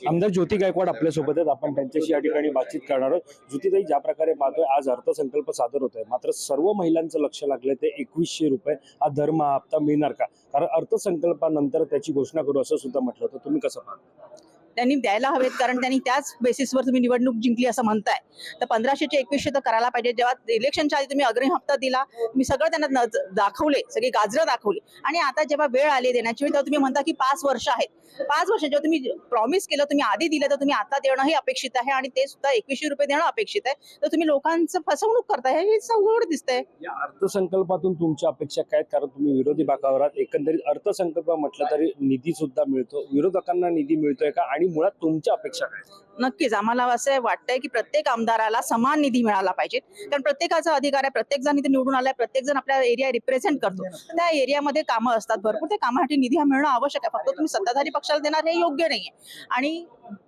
आमदार ज्योती गायकवाड आपल्यासोबत आहेत. आपण त्यांच्याशी या ठिकाणी बातचीत करणार आहोत. ज्योतिताई, ज्या प्रकारे पाहतोय आज अर्थसंकल्प सादर होत आहे, मात्र सर्व महिलांचं लक्ष लागलंय ते 2100 रुपये हा दर हप्ता मिळणार का? कारण अर्थसंकल्पानंतर त्याची घोषणा करू असं सुद्धा म्हटलं होतं. तुम्ही कसं पाहता? त्यांनी द्यायला हवेत, कारण त्यांनी त्याच बेसिसवर तुम्ही निवडणूक जिंकली असं म्हणताय. तर 1500 चे 2100 तर करायला पाहिजे. जेव्हा इलेक्शनच्या आधी तुम्ही अग्रिम हप्ता दिला, तुम्ही सगळं त्यांना दाखवले, सगळी गाजरं दाखवली, आणि आता जेव्हा वेळ आली देण्याची तेव्हा तुम्ही म्हणता की 5 वर्ष आहेत. 5 वर्ष जेव्हा तुम्ही प्रॉमिस केलं, तुम्ही आधी दिलं, तर तुम्ही आता देणं हे अपेक्षित आहे, आणि ते सुद्धा 2100 रुपये देणं अपेक्षित आहे. तर तुम्ही लोकांचं फसवणूक करताय, हे सगळं दिसतंय. या अर्थसंकल्पातून तुमच्या अपेक्षा काय आहेत? कारण तुम्ही विरोधी बाकावर आहात. एकंदरीत अर्थसंकल्प म्हटलं तरी निधी सुद्धा मिळतो, विरोधकांना निधी मिळतोय का? आणि मुळात तुमच्या अपेक्षा काय? नक्कीच आम्हाला असं वाटतंय की प्रत्येक आमदाराला समान निधी मिळाला पाहिजे, कारण प्रत्येकाचा अधिकार आहे. प्रत्येक जण इथे निवडून आलाय, प्रत्येक जण आपल्या एरिया रिप्रेझेंट करतो. त्या एरियामध्ये कामं असतात भरपूर, त्या कामासाठी निधी हा मिळणं आवश्यक आहे. फक्त तुम्ही सत्ताधारी पक्षाला देणार हे योग्य नाहीये. आणि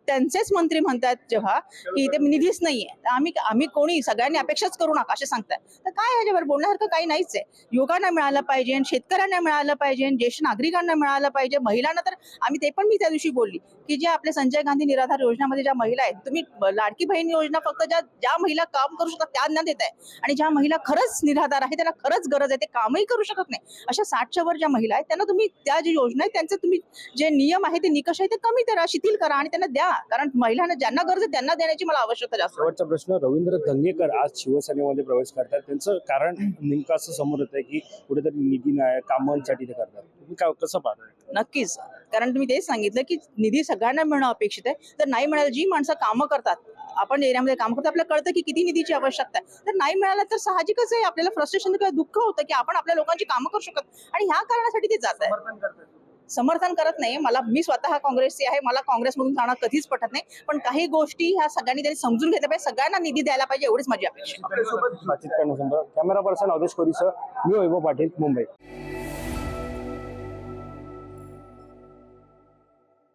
त्यांचेच मंत्री म्हणतात जेव्हा की इथे निधीच नाहीये, तर आम्ही कोणी सगळ्यांनी अपेक्षाच करू नका असे सांगताय. तर काय ह्याच्यावर बोलण्यासारखं काही नाहीच आहे. युवकांना मिळालं पाहिजे, शेतकऱ्यांना मिळालं पाहिजे, ज्येष्ठ नागरिकांना मिळालं पाहिजे, महिलांना तर आम्ही ते पण मी त्या दिवशी बोलली की जे आपले संजय गांधी निराधार योजनेमध्ये ज्या महिला आहेत, तुम्ही लाडकी बहीण योजना फक्त ज्या महिला काम करू शकतात त्यांना देताय, आणि ज्या महिला खरंच निराधार आहे, त्यांना खरंच गरज आहे, ते कामही करू शकत नाही, अशा 60च्या वर ज्या महिला आहेत त्यांना तुम्ही त्या जी योजना आहे त्यांचे तुम्ही जे नियम आहे, ते निकष आहे, ते कमी करा, शिथिल करा आणि त्यांना द्या. कारण महिलांना ज्यांना गरज आहे त्यांना देण्याची मला आवश्यकता जास्त. शेवटचा प्रश्न, रवींद्र धंगेकर आज शिवसेनेमध्ये प्रवेश करतात. त्यांचं कारण नेमकं असं समोर येत आहे की कुठेतरी निधी नाही, कामांसाठी ते करतात. तुम्ही कसं पाहताय? नक्कीच, कारण तुम्ही तेच सांगितलं की निधी सगळ्यांना मिळणं अपेक्षित आहे. तर नाही मिळालं, जी माणसं कामं करतात, आपण एरियामध्ये काम करतो, आपल्याला कळतं की किती निधीची आवश्यकता आहे. तर नाही मिळालं तर साहजिकच आहे, आपल्याला फ्रस्ट्रेशन किंवा दुःख होतं की आपण आपल्या लोकांची कामं करू शकत, आणि ह्या कारणासाठी ते जात आहे. समर्थन करत नाही. मी स्वतः काँग्रेसची आहे, मला काँग्रेसमधून जाणं कधीच पटत नाही, पण काही गोष्टी ह्या सगळ्यांनी त्यांनी समजून घेतल्या पाहिजे, सगळ्यांना निधी द्यायला पाहिजे, एवढीच माझी अपेक्षा. बातचीत करण्यासंदर्भात कॅमेरा पर्सन अवधेश कोरीसह मी वैभव पाटील, मुंबई.